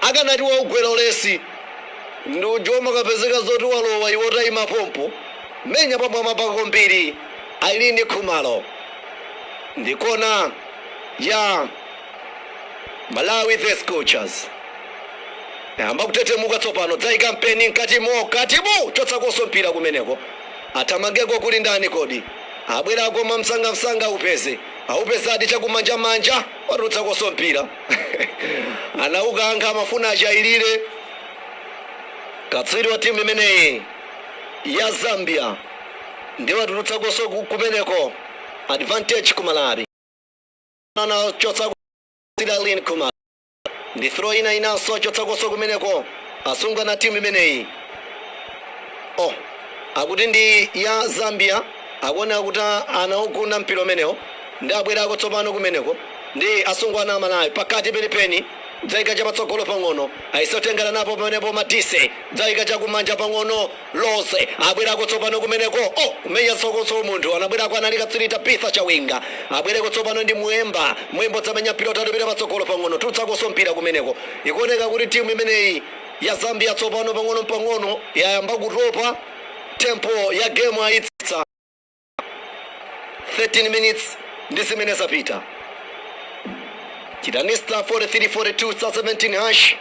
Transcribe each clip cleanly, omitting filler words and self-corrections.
akanati waugwera ulesi ndujoma kapezeka zoti walowa iwota imapompo menya pamwamba pako mbiri Irene Khumalo ndikona ya Malawi the Scorchers yamba kutetemuka tsopano dzai kampeni katimo chotsakoso mpira kumeneko atamangeko kuli ndani kodi abwera koma msanga upeze aupezadi chakumanja manja warutsa koso mpira anauka anga amafuna achailire katswiri wa timu imeneyi ya Zambia ndiye watulutsa koso kumeneko advantage ku Malawi ana chotsa Irene Khumalo ndi throw ina so chotsa koso kumeneko asunga na timu imeneyi akuti ndi ya Zambia akuona kuti anaugunda mpira umenewo ndi abwerako tsopano kumeneko ndi asungwana Malawi pakati penipeni dzaika chapatsogolo pang'ono aisotengana napo pamenepo Matise dzaika chakumanja pang'ono Lose abwerako tsopano kumeneko kumenya sokoso munthu anabwerako analika tsirita Pitha Chawinga abwereko tsopano ndi Mwembo dzamenya mpira utatu pita patsogolo pang'ono tutsakoso mpira kumeneko ikuoneka kuti timu imeneyi ya Zambia tsopano pang'ono yayamba kutopa tempo ya game aitsa 13 minutes ndi zimene zapita chitani star 4342 star 17 hash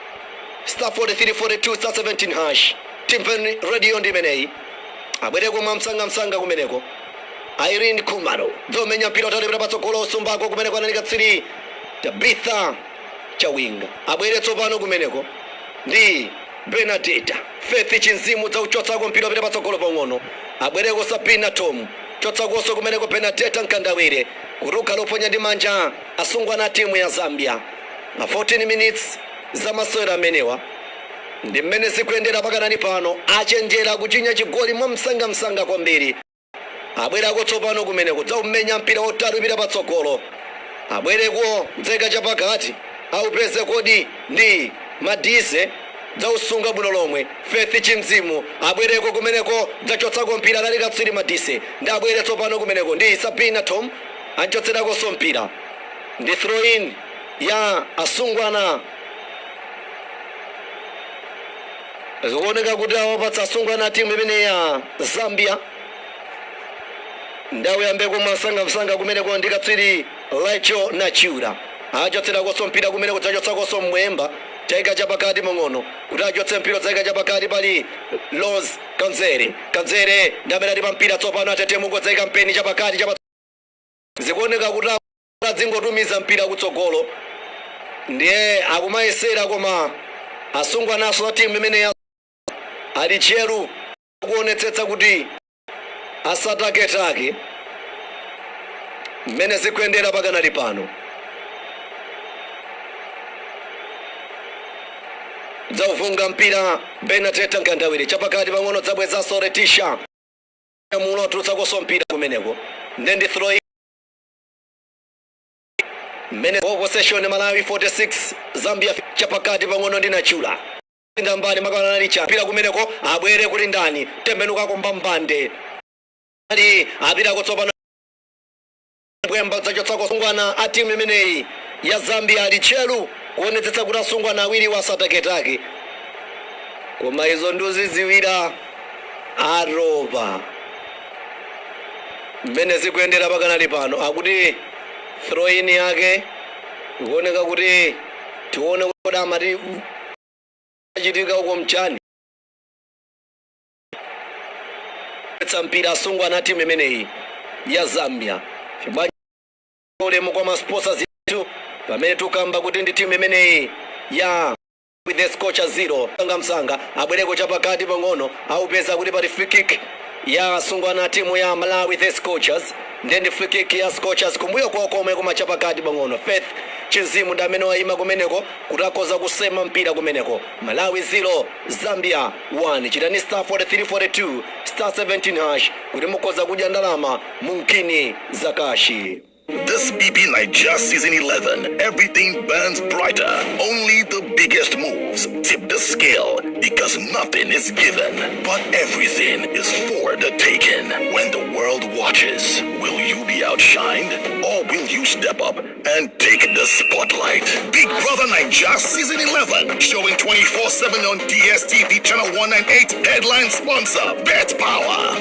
star 4342 star 17 hash timpen radio ndi imeneyi abwereko mwa msanga kumeneko Irene Khumalo dzomenya mpira utatu patsogolo usumbako kumeneko analika 3 Tabitha Chawinga abwere tsopano kumeneko ndi Benedetta Faith Chinzimu za uchotsako mpira pita patsogolo pang'ono abwereko Sabina Tom chotsakoso kumeneko Benedetta Nkandawire kuruka loponya ndi manja asungwa na timu ya Zambia 14 minutes za masewera amenewa ndi mmene zikuyendera pakanani pano achenjera kuchinya chigoli mwa msanga kwambiri abwerako tsopano kumeneko dzaumenya mpira otatu pita patsogolo abwereko dzeka chapakati aupeze kodi ndi Madise dzausunga bwino lomwe Faith Chinzimu abwereko kumeneko dzachotsako mpira analika tsiri Madise ndi abwere tsopano kumeneko ndi Sabina Tom anchotserako so mpira ndi throw in ya asungwana zikuoneka kuti awapatsa asungwana timu imene ya Zambia ndawo yambeko msanga kumeneko ndi katswiri Laicho Nachura achotserako so mpira kumeneko dzachotsako so Mwemba chaika chapakati mong'ono kuti achotse mpira chaika chapakati pali Los Kanzere ndamene ali pa mpira tsopano atetemuko chaika mpeni chapakati zikuoneka kuti adzingotumiza mpira kutsogolo ndiye akumayesera koma asungwa naso a timu imene ya ali cheru kuonetsetsa kuti asataketake mmene zikuyendera pakanali pano dzaufunga mpira Benedetta Nkandawire chapakati pang'ono dzabweza Soretisha mulo tutsakoso mpira kumeneko ndi throw minute possession Malawi 46 Zambia chapakati pang'ono ndi Nachula ndambani makana licha pira kumeneko abwere kuti ndani tembenuka komba mbande ali apita kutsopano Mwemba dzachotsako sungwana a timu imeneyi ya Zambia ali chelu kuonetsetsa kuti asungwana awiri wasataketake koma izo nduzi ziwira aroba mmene zikuyendera pakanali pano akuti throw in yake kuoneka kuti tione kuti amati achitika uko mchani mpira asungwana a timu imeneyi ya Zambia ulemu kwa masposa zitu pamene tukamba kuti ndi timu imeneyi ya with the Scorchers 0 msanga abwereko chapakati pang'ono aupeza kuti pali free kick ya sungwana timu ya Malawi the Scorchers ndi free kick ya Scorchers kumbuyo kwa komwe kuma chapakati pang'ono Faith Chinzimu ndamene waima kumeneko kutakoza kusema mpira kumeneko Malawi 0 Zambia 1 chitani star 4342 star 17 hash kuti mukoza kudya ndalama mumkini zakashi. This BP Nigeria Season 11, everything burns brighter. Only the biggest moves tip the skill, because nothing is given, but everything is for the taking. When the world watches, will you be outshined, or will you step up and take the spotlight? Big Brother Naija Season 11, showing 24/7 on DSTV Channel 198. Headline sponsor, Bet Power.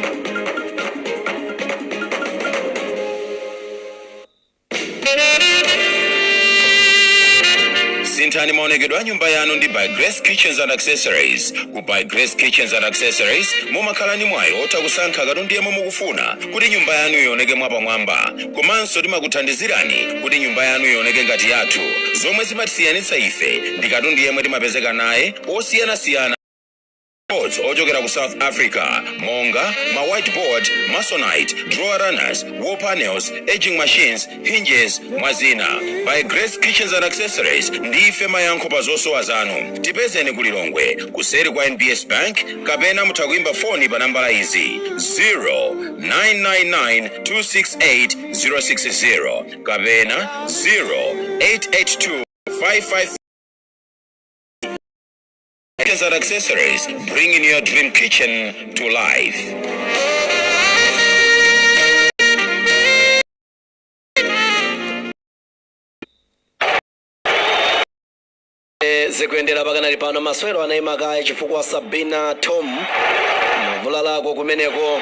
Sintani maonekedwa nyumba yanu ndi By Grace Kitchens and Accessories. Ku By Grace Kitchens and Accessories mumakhalani mwayo otakusankha katundu yemwe mukufuna kuti nyumba yanu ioneke mwapamwamba, komanso timakuthandizirani kuti nyumba yanu ioneke ngati yathu. Zomwe zimatisiyanitsa ife ndi katundu yemwe timapezeka naye osiyanasiyana ochokera ku South Africa, monga ma whiteboard, masonite, drawer runners, wall panels, edging machines, hinges, mwazina. By Grace Kitchens and Accessories ndife mayankho pa zosowa zanu. Tipezeni ku Lilongwe kuseri kwa NBS Bank, kapena mutakuimba foni pa nambala izi 0999268060 kapena 088255 Kitchens and Accessories, bringing your dream kitchen to life. Zikuendera pakanali pano maswero anayimakayi chifukwa Sabina Tom mvula lako kumeneko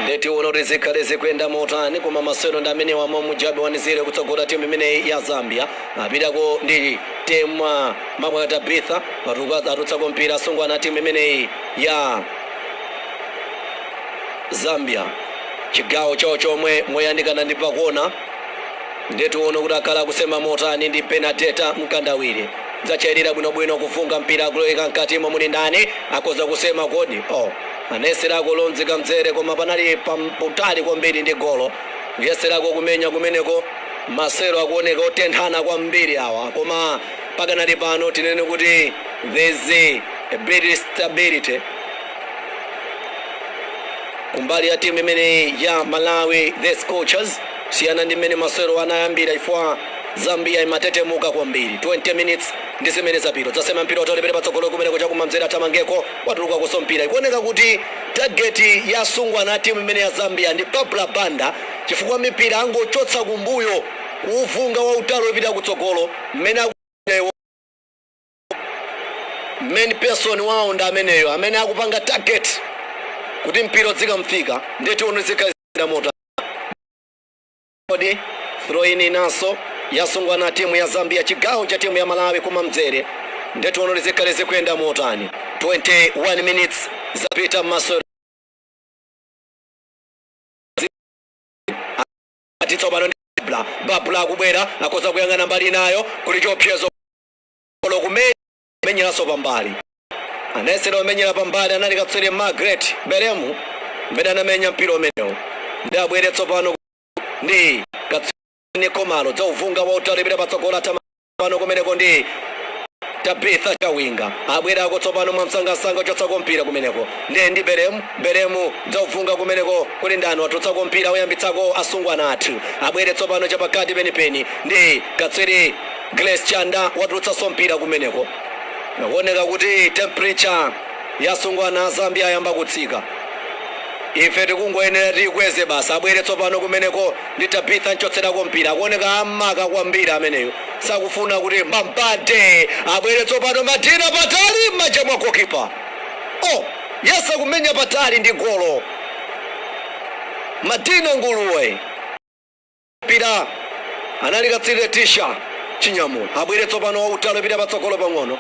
ndeti uno rizikale zikuenda motani koma maswero ndi amene wamo mujabi wanizire kutsogora timu imene ya Zambia apitako ndi temwa mabwata Bitha patukaza atutsako mpira asungwana timu imene ya Zambia chigawo chawo chomwe moyandikana ndi pakona ndeti uno kuti akhala kusema motani ndi penateta mkandawire zachairira bwinobwino kufunga mpira akuloweka mkati mwa muli ndani akoza kusema kodi aneserako lonzika mzere koma panali pamputali kwambiri ndi golo kuyeserako kumenya kumeneko masero akuoneka otenthana kwambiri awa koma pakanali pano tinene kuti there's a bit stability kumbali ya timu imene ya Malawi the Scorchers siyana ndi mmene masero anayambira ifwa Zambia imatetemuka kwambiri 20 minutes ndi zimene zapita zasema mpira utolebere patsogolo kumeneko chakumamzera atamangeko watuluka kusompira ikuoneka kuti target ya sungwa na timu imene ya Zambia ndi Babla Banda chifukwa mipira angochotsa kumbuyo kuvunga wa utalo upita kutsogolo mmene main person wao ndi ameneyo amene akupanga target kuti mpira uzikamfika ndeti unozikazira mota kodi throw in naso yasungwa na timu ya Zambia chigawo cha timu ya Malawi kumamzere ndeti unozikale zikwenda motani 21 minutes zapita masoro atitsobano Babla kubwera akoza kuyangana mbali nayo kuli chopyezo kumenyera so pambali anesero menyera pambali anali katswere Margaret Beremu mbeda namenya mpira umenewo ndabwere tsopano ndi katswere Komalo zauvunga wa utalibira patsogola tamano kumeneko ndi Tabitha Chawinga abwera kutsopano mwamsangasanga chotsako mpira kumeneko ndi Beremu zauvunga kumeneko kuli ndani watutsako mpira oyambitsako asungwa nathu abwere tsopano chapakati penipeni ndi katswere Grace Chanda watutsa sompira kumeneko naoneka kuti temperature yasungwa na Zambia yamba kutsika ife tikungoyenera tikweze basa abwere tsopano kumeneko ndi Tabitha nchotserako mpira kuoneka amaka kwambiri ameneyo sakufuna kuti Mbambade abwere tsopano Madina patali m'manja mwa goalkeeper yesa kumenya patali ndi golo Madina Nguluwe mpira anali katsire tisha Chinyamu abwere tsopano wa utalo pita patsogolo pang'ono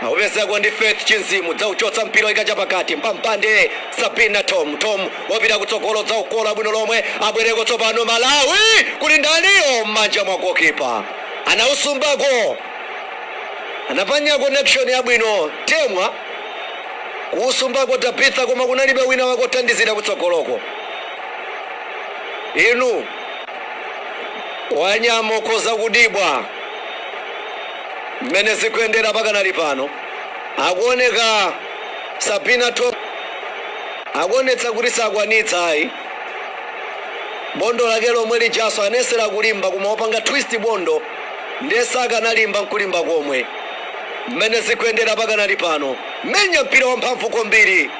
awupezako ndi Faith Chinzimu dzauchotsa mpira ikacha pakati Mbambande Sabina Tom wapita kutsogolo dzaukola bwino lomwe abwereko tsopano Malawi kuli ndaniyo m'manja mwa goalkeeper anausumbako anapanya connection yabwino temwa kuusumbako Tabitha koma kunalibe wina wakothandizira kutsogoloko inu wanyama koza kudibwa mmene zikuendera pakanali pano akuoneka Sabina Tom akuonetsa kuti sakwanitsa ayi bondo lake lomwe lijaso anesera kulimba koma opanga twist bondo ndesaka analimba nkulimba komwe mmene zikuyendera pakanali pano. Menya mpira wamphamvu kwambiri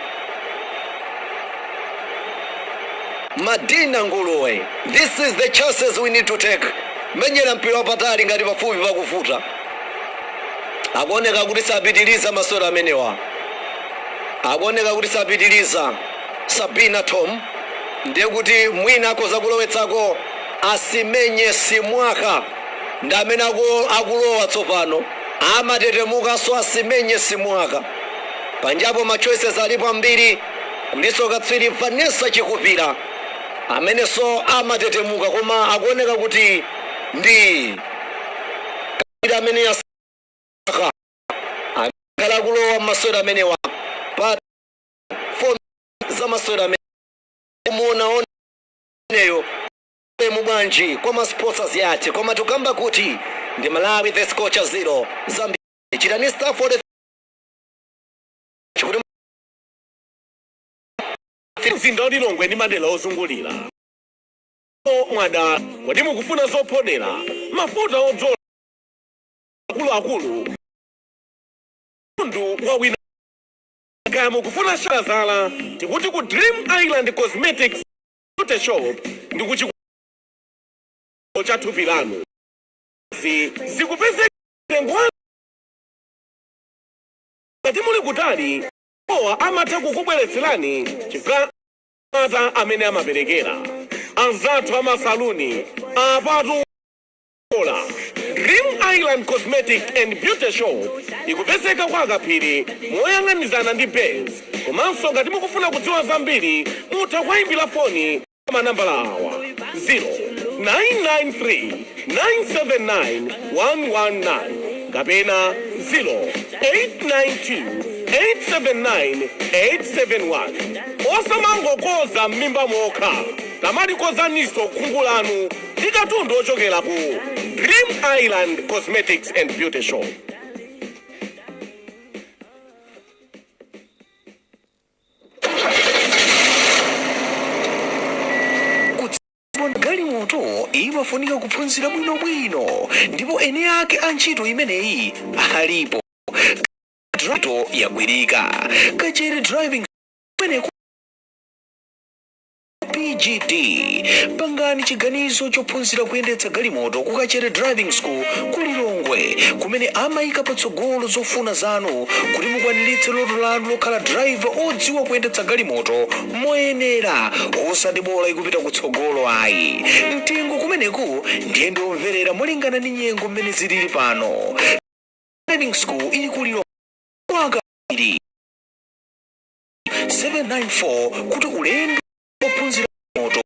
Madina Nguluwe. This is the chances we need to take. Menyera mpira wapatali ngati pafupi pakufuta. Akuoneka kuti sapitiliza masewera amenewa. Akuoneka kuti sapitiliza Sabina Tom. Ndiye kuti mwina akoza kulowetsako Asimenye Simwaka. Ndamene akulowa tsopano. Amatetemuka so Asimenye Simwaka. Panjapo ma choices alipo ambiri. Kuliso katswiri Vanessa Chikupira. Amene so amatetemuka koma akuoneka kuti ndi kapira amene yasaka akala kulowa masewera amenewa pa form za masewera amenewa umuona oneyo mubwanji kwa sponsors yake koma tukamba kuti ndi Malawi the Scorcher 0 Zambia chitani Stafford mzinda Lilongwe ndi madera ozungulira mwada kodi mukufuna zophodera mafuta odzola akuluakulu mundu wawina kaya mukufuna shalazala tikuti ku Dream Island Cosmetics Beauty Shop ndi kuchiko cha thupi lanu zikupezeka ngwa ngati muli kutali owa amatha kukubweretserani chifukwa amene amaperekera anzathu amasaluni apatu ola. Dream Island Cosmetic and Beauty Shop ikupezeka kwa Akaphiri moyang'anizana ndi Benz. Komanso ngati mukufuna kudziwa zambiri mutha kuyimbira foni manambala awa 0993 979 119 kapena 0892 879 871. Osamangokoza m'mimba mokha tamalikozaninso khungu lanu ndi katundu ochokera ku Dream Island Cosmetics and Beauty Shop. Galimoto imafunika kuphunzira bwinobwino ndipo eni ake antchito imeneyi alipo. Drato yagwirika Kachere driving school PGT. Pangani chiganizo chophunzira kuyendetsa galimoto ku Kachere driving school ku Lilongwe kumene amayika patsogolo zofuna zanu kuti mukwaniritse loto lanu lokhala driver odziwa kuyendetsa galimoto moyenera osadibola ikupita kutsogolo ayi. Mtengo kumeneku ndiye ndiomverera molingana ndi nyengo mmene zilili pano. Driving school ili ku Lilongwe 794 kuti ulendo ophunzira moto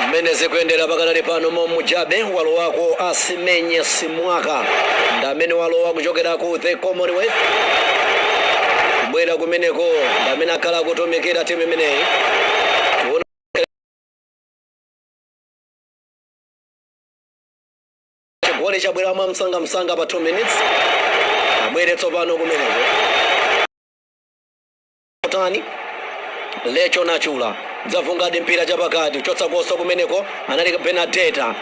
mmene zikuyendera pakanali pano Mujabe walo wako Asimenye Simwaka ndamene walowa kuchokera ku the Commonwealth kubwera kumeneko ndamene akhala kutumikira timu imeneyi. Chigoli chabwera msanga pa 2 minutes abwere tsopano kumeneko tani Lecho Nachula dzavungadi mpira chapakati chotsakoso kumeneko anali Benadeta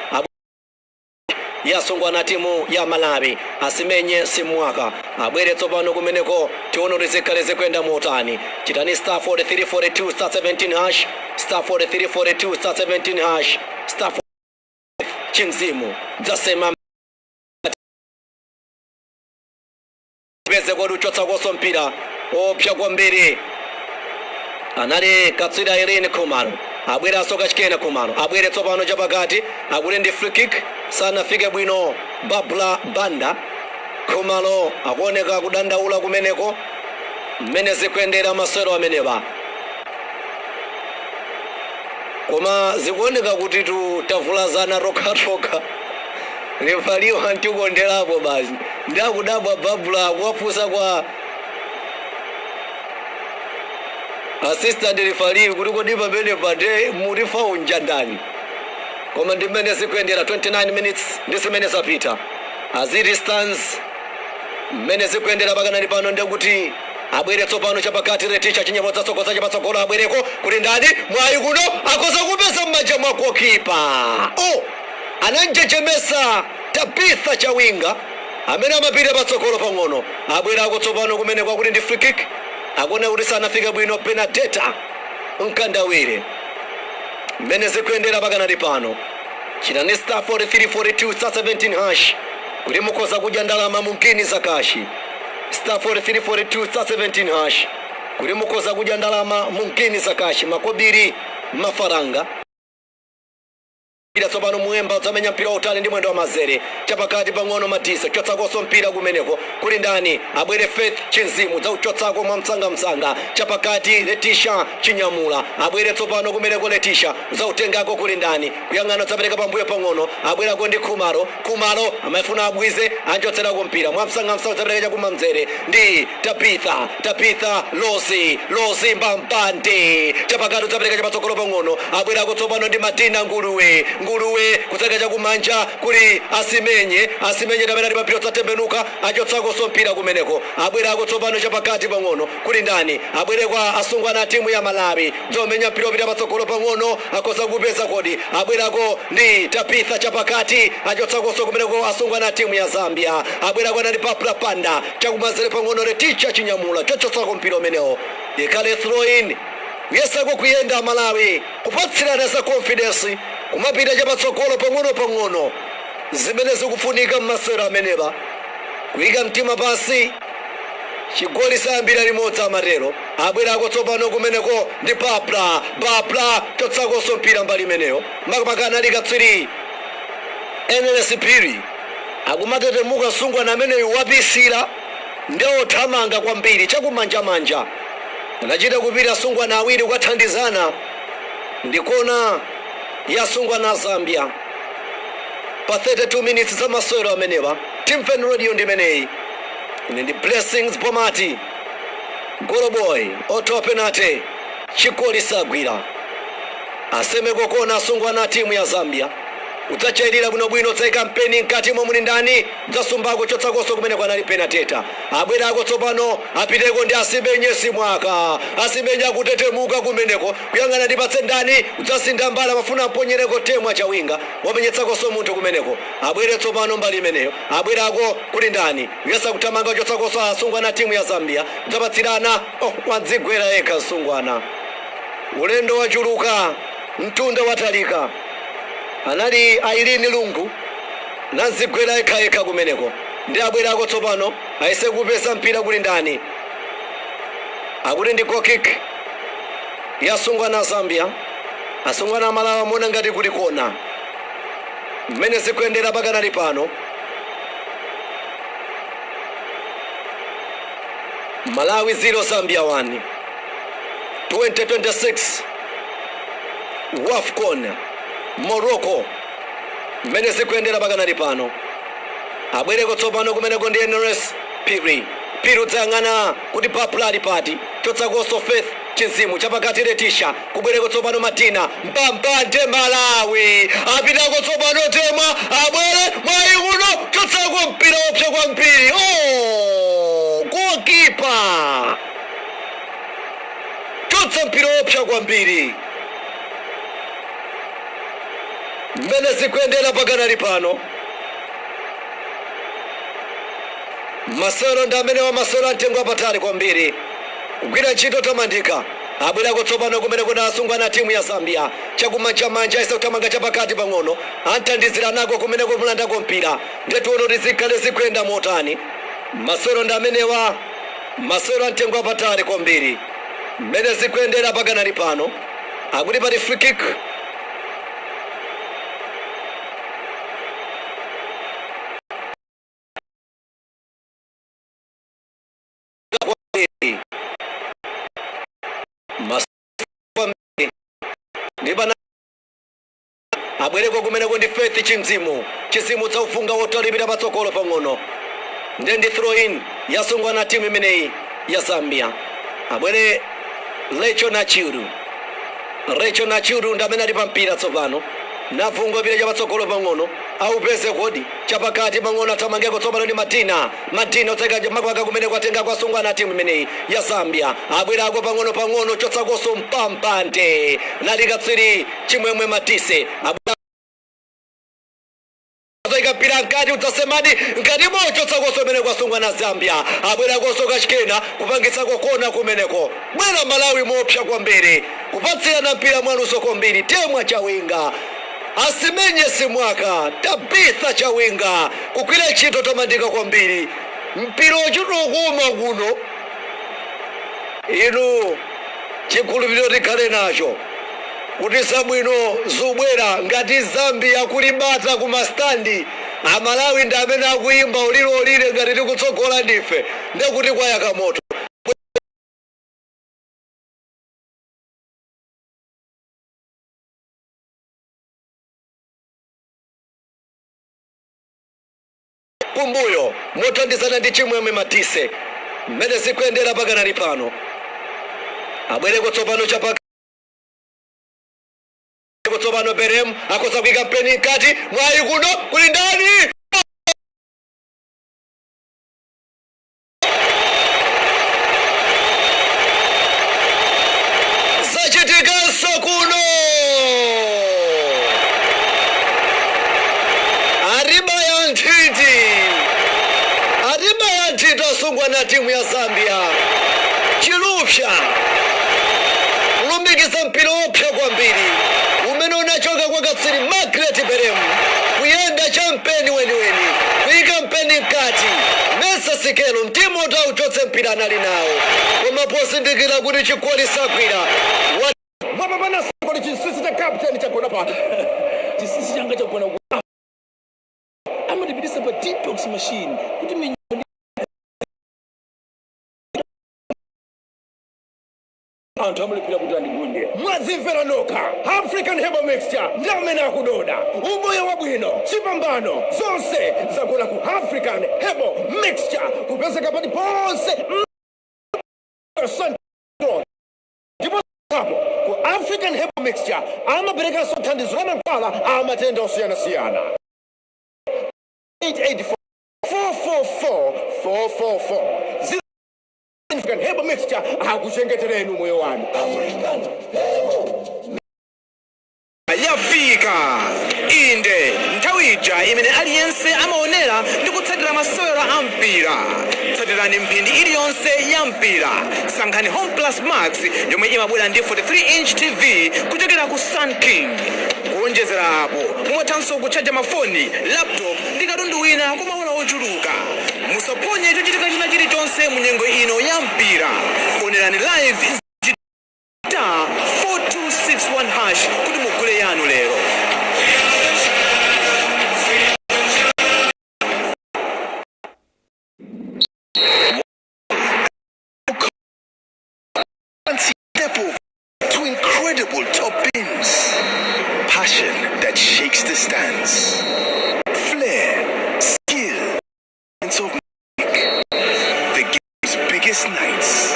yasungwa na timu ya Malawi. Asimenye Simwaka abwere tsopano kumeneko tione kuti zikhale zikuyenda motani. Chitani Stafford 342 *17 hash Stafford 342 *17 hash Stafford Chimzimu dzasema peze kwa chotsakoso mpira opya kwambiri anali Katswiri Irene Kumaro abwera soka chikena Kumaro abwere tsopano chapakati akule ndi free kick sanafike bwino Babla Banda. Kumaro akuoneka kudandaula kumeneko mmene zikuyendera masewero amenewa koma zikuoneka kuti tavulazana rokha refaliwa antikonderapo basi ndakudabwa Babla akuwafusa kwa assistant referee kuti kodi pamene pade muri faunja ndani koma ndimene zikuyendera 29 minutes ndisimene zapita aziri stands mmene zikuyendera pakanali pano ndekuti abwere tsopano chapakati Reticha chinyamodza tsokoza chapatsogolo abwereko kuti ndani mwayi kuno akoza kupeza m'manja mwa goalkeeper ananjejemesa Tabitha Chawinga amene amapita patsogolo pang'ono. Abwerako tsopano kumene kwakuti ndi free kick. Akuona kuti sanafika bwino Benedetta Nkandawire. Mmene zikuyendera pakanali pano chitani star 4342 star 17 hash kuti mukhoza kudya ndalama mungini zakashi. Star 4342 star 17 hash kuti mukhoza kudya ndalama mungini zakashi. Makobiri mafaranga ila tsopano Muemba udzamenya mpira utali ndi mwendo wa mazere chapakati pang'ono Matisa chotsakoso mpira kumeneko kuli ndani abwere Faith Chinzimu dzauchotsako mwa msanga chapakati Letisha Chinyamula abwere tsopano kumeneko Letisha dzautengako kuli ndani kuyang'ana dzapereka pambuyo pang'ono abwerako ndi Kumaro amafuna abwize anjotserako mpira mwa msanga dzapereka chakuma mzere ndi Tabitha Losi Mbambande chapakati dzapereka chapatsogolo pang'ono abwerako tsopano ndi Matina Nguruwe kutseka chakumanja kuli Asimenye ndamene ali papiro tsatembenuka achotsako mpira kumeneko abwerako tsopano chapakati pang'ono kuli ndani abwere kwa asungwana a timu ya Malawi dzomenya mpira upita patsogolo pang'ono akhoza kupeza kodi abwerako ndi Tabitha chapakati achotsako kumeneko asungwana a timu ya Zambia abwerako ndi Papla Panda chakumazere pang'ono Letisha Chinyamula chochotsako mpira umenewo ikale throw in yesako kuyenda Malawi kupatsirana za confidence kumapita chapatsogolo pang'ono zimene zikufunika m'masewero amenepa kuyika mtima pasi chigoli sayambira limodzi amatero abwerako tsopano kumeneko ndi Papla chotsakoso mpira mbali imeneyo makapakana ali katswiri NLS Phiri akumatetemuka sungwana ameneyo wapisira ndi othamanga kwambiri chakumanjamanja anachita kupita sungwana awiri kukathandizana ndikona yasungwana a Zambia pa 32 minutes za masewero amenewa. Timfen Radio ndimeneyi ine ndi Blessings Bomati Goloboy otopenate chigoli sagwira asemeko kona asungwana a timu ya Zambia udzachayirira bwinobwino dza kampeni mkati momwe ndani dzasumbako chotsakoso kumene kwanali Benedetta abwerako tsopano apiteko ndi Asimenye Simwaka Asimenye akutetemuka kumeneko kuyang'ana ndi patse ndani udzasinda mbala mafuna mponyereko Temwa Chawinga wamenyetsakoso munthu kumeneko abwere tsopano mbali imeneyo abwerako kuli ndani yesa kutamanga chotsakoso asungwana a timu ya Zambia dzapatsirana wadzigwera yekha asungwana ulendo wachuluka mtunda watalika anali Aileen Lungu nazigwera yekha kumeneko ndi abwerako tsopano ayese kupeza mpira kuli ndani akuti ndi goal kick yasungwana a Zambia asungwana a Malawi amona ngati kuti kona mmene zikuyendera pakanali pano Malawi 0 Zambia 1 2026 WAFCON Morocco mmene zikuyendera pakanali pano abwereko tsopano kumeneko ndi NLS Phiri udzayang'ana kuti Papla ali pati chotsakoso Faith Chinzimu chapakati Letisha kubwereko tsopano Matina Mbambande Malawi apitako tsopano Temwa abwere mwayi uno chotsako mpira opsa kwambiri goalkeeper chotsa mpira opsa kwambiri mmene zikuyendera pakanali pano masewero ndi amene wamasewero amtengo apatali kwambiri kugwira ntchito tamandika abwerako tsopano kumene kuna asungwana a timu ya Zambia chakumanja ayesa kutamanga chapakati pang'ono anthandiziranako kumeneko mulandako mpira ndetiona kuti zikhale zikuyenda motani masewero ndi amenewa masewero amtengo apatali kwambiri mmene zikuyendera pakanali pano akuti pali free kick abwereko kumeneko ndi Faith Chinzimu dzaufunga wotalipira patsogolo pang'ono ndi throw in yasungwana a timu imeneyi ya Zambia abwere Rachel Nachiru ndi amene ali pa mpira tsopano nafunga pira chapatsogolo pang'ono aupeze kodi chapakati pang'ono athamangeko tsopano ndi Matina utseka makwaka kumene kwatenga kwasungwana a timu imeneyi ya Zambia abwerako pang'ono chotsakoso Mpampande nali katswiri chimwemwe Matise utaika pira nkati utasemadi nkati mocho tsakoso kumeneko asungwa na Zambia abwera koso kachikena kupangisa kokona kumeneko bwera Malawi mopsha kwambiri kupatsirana mpira mwaluso kombiri temwa Chawinga asimenye simwaka Tabitha Chawinga kukwira chito tamandika kwambiri mpira uchitokuma kuno inu chikhulupiriro tikhale nacho kuti sabwino zubwera ngati Zambia kulibata kumastandi Amalawi ndi amene akuyimba ulire ngati tikutsogola ndife ndekuti kwayaka moto kumbuyo mothandizana ndi Chimwemwe Matise mmene zikuyendera pakanali pano abwereko tsopano chapaka tsopano Berem akoza kuika mpeni nkati mwayi kuno kuli ndani zachitikanso kuno ariba ya ntchito asungwa na timu ya Zambia chilupsha kulumbikiza mpira wopsha kwambiri umene unachoka kwa katsiri Margaret Berem kuyenda champeni weniweni kuyika mpeni mkati Mesa Sikelo mtima utauchotse mpira anali nawo koma posindikira kuti chikwali sakwira mapambana sakoli chisisi cha captain chakona pa chisisi changa chakona amatipitisa pa detox machine kuti anthu amulipira kuti andigunde mwazimvera nokha African Herbal Mixture ndi amene akudoda umoyo wabwino chipambano zonse zakula ku African Herbal Mixture kupezeka pati ponse ndipo hapo ku African Herbal Mixture amapereka thandizo la mankhwala a matenda osiyanasiyana 884 444 444 African Herbal Mixture akuchengetereni moyo wanu yafika inde ntawija imene aliyense amaonera ndi kutsatira masewera a mpira tsatirani mphindi iliyonse ya mpira sankhani Home Plus Max yomwe imabwera ndi 43-inch TV kuchokera ku Sun King kuonjezera apo mumathanso kuchaja mafoni laptop ndi katundu wina kumaona ochuluka musaphonye chochitika china chilichonse mu nyengo ino ya mpira onerani live star 4261# kuti mugule yanu lero to incredible top-ins. Passion that shakes the stands. Flair, skill, sense of magic. The game's biggest nights.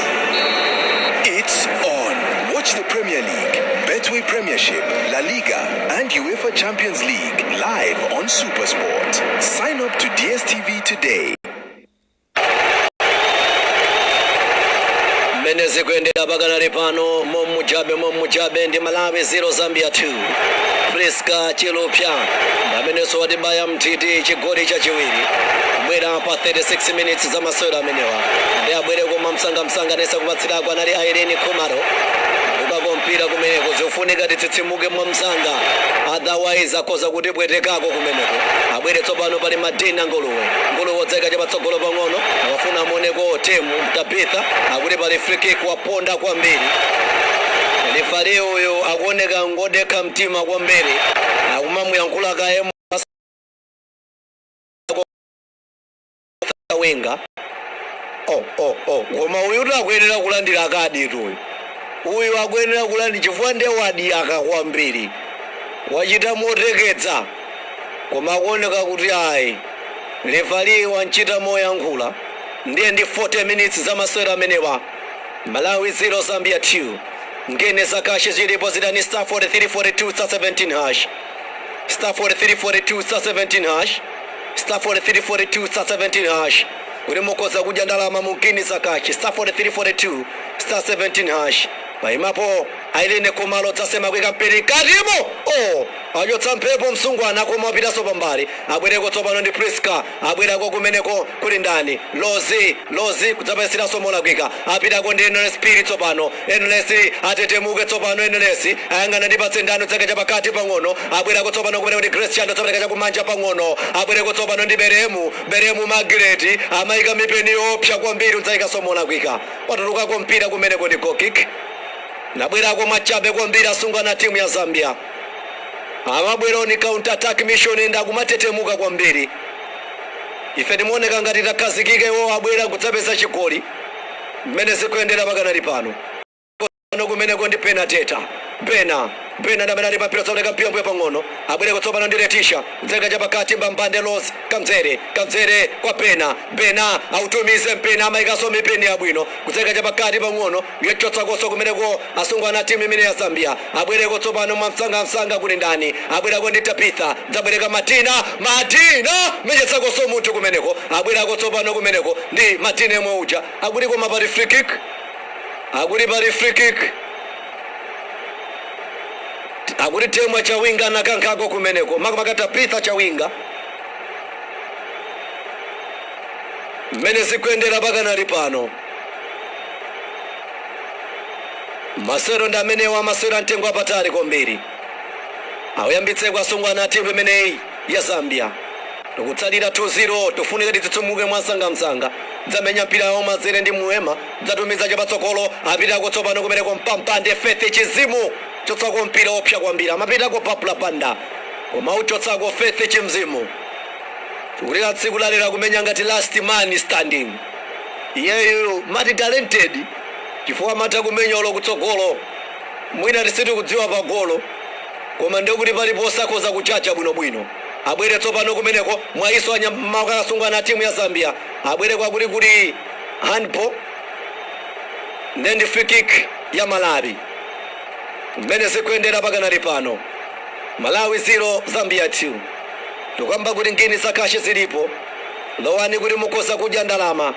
It's on. Watch the Premier League, Betway Premiership, La Liga, and UEFA Champions League live on SuperSport. Sign up to DSTV today. menezi kuendera pakanali pano momujabe ndi Malawi 0 Zambia 2 Priska Chilupsha amenenso watibaya mtiti chigoli chachiwiri kubwera pa 36 minutes za masewera amenewa ndi abwere koma msanga nesa kupatsirako anali Irene Khumalo ukako mpira kumeneko zofunika titsitsimuke mwa msanga otherwise akhoza kuti bwetekako kumeneko abwere tsopano pali Madina Nguluwe odzeka chapatsogolo pang'ono akafuna amoneko temu Tabitha akuti pali free kick waponda kwambiri refari uyu akuoneka ngodekha mtima kwambiri akumamuyankhula kaye winga koma uyu akuyenera kulandira akadi uyu akuyenera kulandira chifukwa ndi wadi akakwambiri wachita moteketsa koma akuoneka kuti ayi refari wanchita moyankhula ndiye ndi 40 minutes za masewera amenewa Malawi 0 Zambia 2 ngene zakashi zilipo zidani star 4342 star 17#, star 4342 star 17#, star 4342 star 17#. Uri mukoza kudya ndalama mungini zakashi star 4342 star 17#. paimapo Ailine Kumalo tasema kwika mpiri kadimo ajotsa mphepo msungwana koma wapitaso pambali abwereko tsopano ndi Priska abwerako kumeneko kuli ndani Lozi kudzapeseraso molakwika apitako ndi Enoles Spirit tsopano Enoles atetemuke tsopano Enoles ayang'ana ndi patsendano tsake chapakati pang'ono abwerako tsopano kumeneko ndi Grace Chanda tsopano chakumanja pang'ono abwereko tsopano ndi Beremu Margaret amayika mipeni opsa kwambiri udzayikaso molakwika watulukako mpira kumeneko ndi goal kick nabwerako machabe kwambiri asungwana timu ya Zambia amabwero ni counter attack mission enda kumatetemuka kwambiri ife timuoneka ngati takhazikike iwo abwera kudzapeza chigoli mmene zikuyendera pakanali pano kumeneko ndi Penateta Bena ndamene ali papiro tsaoneka mpiyombo pang'ono abwereko tsopano ndi Letisha dzeka chapakati mbambande Los Kamzere kwa Bena autumize mpeni amayikaso mipeni yabwino kudzeka chapakati pang'ono yechotsakoso kumeneko asungwana timu imene ya Zambia abwereko tsopano mwamsanga kuli ndani abwerako ndi Tabitha dzabwereka Martina mechetsakoso munthu kumeneko abwerako tsopano kumeneko ndi Martina yemwe uja akuliko mapati free kick akuti temwa chawinga nakankhako kumeneko makatapitha chawinga mmene zikuyendera pakanali pano masero ndi amenewa masero amtengo apatali kwambiri auyambitseko asungwana timu imeneyi ya Zambia tikutsalira 2-0 tofunika titsitsemuke mwasangamsanga dzamenya mpira wamazere ndi Muema dzatumiza chapatsogolo apitako tsopano kumeneko mpampande Faith Chizimu chotsako mpira opsa kwambiri amapitako Papula Panda koma uchotsako Faith Chimzimu tikulira tsiku lalera kumenya ngati last man standing iyeyo mati talented chifukwa mata kumenya ulo kutsogolo mwina tisiti kudziwa pagolo koma ndikuti paliposakhoza kuchacha bwinobwino abwere tsopano kumeneko mwaiso anyamakasunga timu ya Zambia abwere kwakuti kuli handball ndi free kick ya Malawi mmene zikuyendera pakanali pano Malawi 0 Zambia 2 tukamba kuti ngini zakashe zilipo lowani kuti mukoza kudya ndalama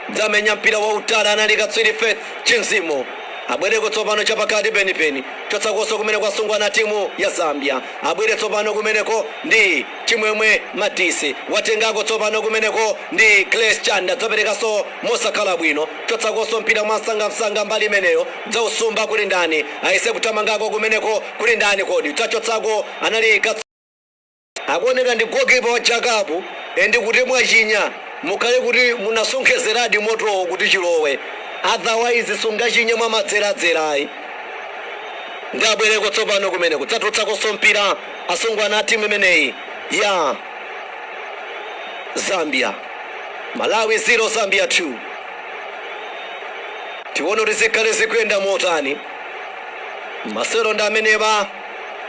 dzamenya mpira wautali anali katswiri Faith Chinzimo abwereko tsopano chapakati penipeni chotsakoso kumeneko asungwana timu ya Zambia abwere tsopano kumeneko ndi Chimwemwe Matisi watengako tsopano kumeneko ndi Grace Chanda dzaperekaso mosakhala bwino chotsakoso mpira mwasangamsanga mbali imeneyo dzausumba kuli ndani ayise kutamangako kumeneko kuli ndani kodi chachotsako anali akuoneka ndi goalkeeper wa Jakapu endi kuti mwachinya mukhale kuti munasonkhezeradi motowo kuti chilowe otherwise sungachinya mwa madzeradzerayi ndabwereko tsopano kumeneko dzatotsakoso mpira asungwana timu imeneyi ya Zambia Malawi 0 Zambia 2 tione kuti zikhale zikuyenda motani masero ndi amenewa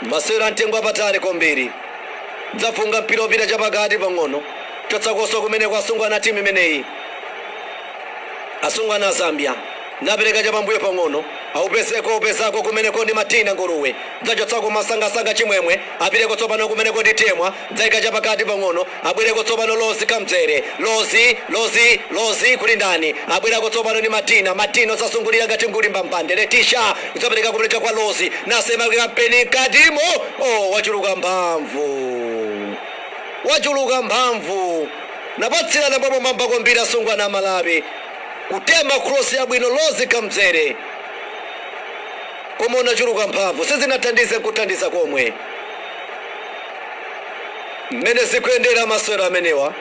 masero amtengo apatali kwambiri dzafunga mpira upita chapakati pang'ono chotsakoso kumeneko asungwana timu imeneyi asungwana Zambia ndapereka chapambuyo pang'ono upezako kumeneko ndi Martina Nguruwe dzachotsako masangasanga Chimwemwe apiteko tsopano kumeneko ndi Temwa dzayika chapakati pang'ono abwereko tsopano Lozi Kamzere Lozi kuli ndani abwerako tsopano ndi Martina sasungulira ngati nguli mbambande Letisha dzapereka kumeneka kwa Lozi nasema kampeni kadimo wachuluka mphamvu napatsirana pomwe mamba kwambiri asungwana Malawi kutema cross ya bwino Lozi Kamzere koma unachuluka mphamvu sizinathandize kuthandiza komwe mmene zikuyendera masewero amenewa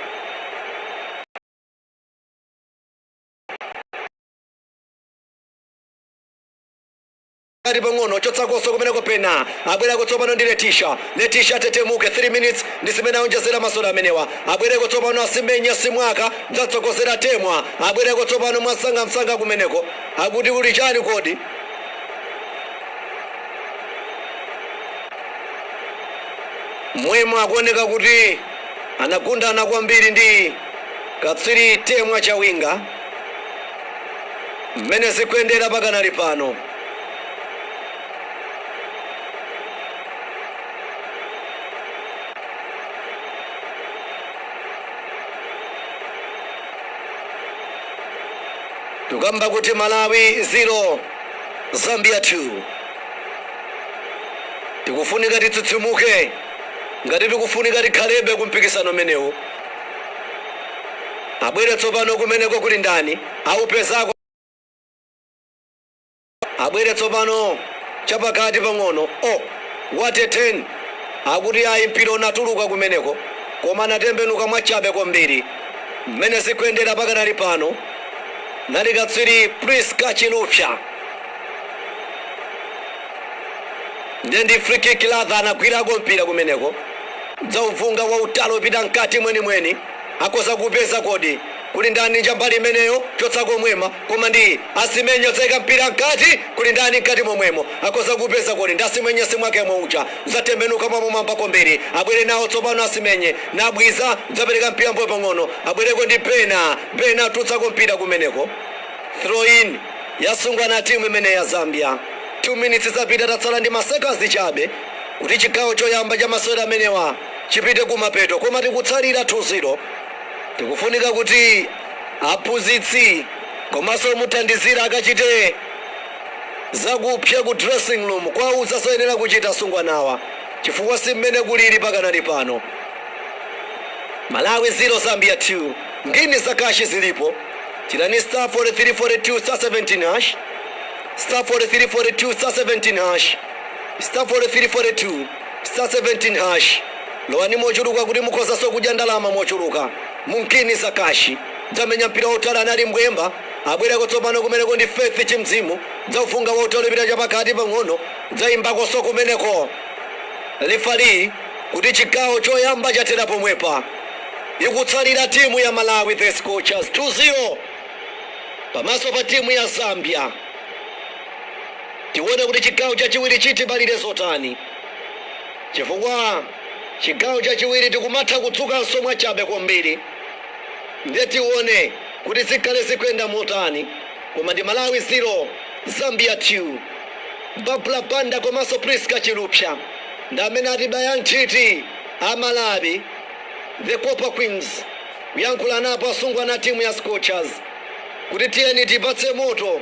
kati pang'ono chotsakoso kumeneko pena abwereko tsopano ndi Letisha tetemuke 3 minutes ndi zimene aonjezera masewero amenewa abwereko tsopano asimenya simwaka dzatsogozera Temwa abwereko tsopano mwasangamsanga kumeneko akuti kuli chani kodi Mwema akuoneka kuti anagundana kwambiri ndi katswiri Temwa chawinga mmene zikuyendera pakanali pano tukamba kuti Malawi 0 Zambia 2. Tikufunika titsitsimuke ngati tikufunika tikhalebe kumpikisano menewu. Abwere tsopano kumeneko kuli ndani aupezako, abwere tsopano chapakati pang'ono. What a 10 akuti ayi mpira unatuluka kumeneko koma anatembenuka mwachabe kwambiri mmene zikuyendera pakanali pano. Nali katswiri Priska Chilupsa ndi free kick ladha anagwirako mpira kumeneko dzauvunga wa utalo upita mkati mwenimweni akoza kupeza kodi kuli ndani njambali imeneyo chotsako mwema koma ndi Asimenyo tsaika mpira mkati kuli ndani mkati momwemo akoza kupeza kodi ndi Asimenyo simwake mwaucha zatembenuka mwamwamba kwambiri. Abwere nawo tsopano Asimenye nabwiza dzapereka mpira mpoyo pang'ono abwereko ndi Bena tutsako mpira kumeneko. Throw in yasungwa na timu imene ya Zambia. 2 minutes zapita tatsala ndi masekonds chabe kuti chigawo choyamba cha masewera amenewa chipite kumapeto koma tikutsalira 2-0. Tikufunika kuti aphunzitsi komanso muthandizira akachite zakupsya ku dressing room kwauza zoyenera kuchita sungwanawa chifukwa si mmene kulili pakanali pano. Malawi 0 Zambia 2. Ngini zakashi zilipo chitani star 4342 star 17 hash star 4342 star 17 hash star 4342 star 17 hash. Lowani mochuluka kuti mukhoza so kudya ndalama mochuluka. Mungini zakashi dzamenya mpira wotala anali mbwemba abwereko tsopano kumeneko ndi Faith Chimzimu dzaufunga wotala upita chapakati pang'ono dzaimbako so kumeneko lifali kuti chigawo choyamba chatera pomwepa. Ikutsalira timu ya Malawi the Scorchers 2-0 pamaso pa timu ya Zambia. Tione kuti chigawo chachiwiri chiti balire zotani chifukwa chigawo chachiwiri tikumatha kutsukanso mwachabe kwambiri. Ndiye tione kuti zikhale zikuyenda motani koma ndi Malawi 0 Zambia 2. Babla Banda komanso Priska Chilupsa ndi amene atibaya nthiti Malawi the Copper Queens kuyankhula napo asungwa na timu ya Scorchers kuti tiyeni tipatse moto,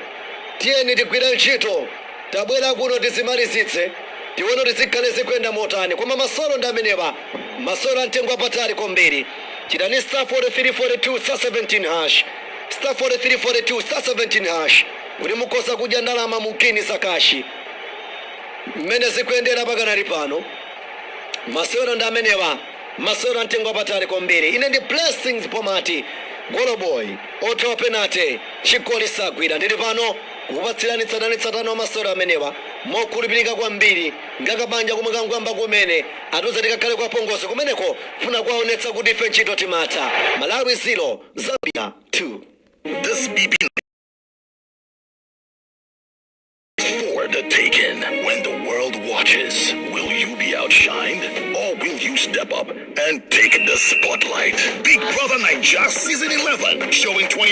tiyeni tigwire ntchito, tabwera kuno tizimalizitse tione kuti zikhale zikuyenda motani koma masolo ndi amenewa masolo amtengo apatali kwambiri. Chitani star 4342 star 17 hash star 4342 star 17 hash kuti mukhoza kudya ndalama mungini zakashi mmene zikuyendera pakanali pano. Masolo ndi amenewa masolo amtengo apatali kwambiri. Ine ndi Blessings Pomati Goloboy othawa penate chigoli sagwira ndili pano kupatsirani tsatano masolo amenewa mokhulupirika kwambiri ngakabanja kumukangwamba kumene atuza tikakhale kwa pongozi kumeneko funa kwaonetsa kuti ife ntchito timata. Malawi 0 Zambia 2. This BP is for the taken. When the world watches, will you be outshined or will you step up and take the spotlight? Big Brother Naija Season 11 showing 24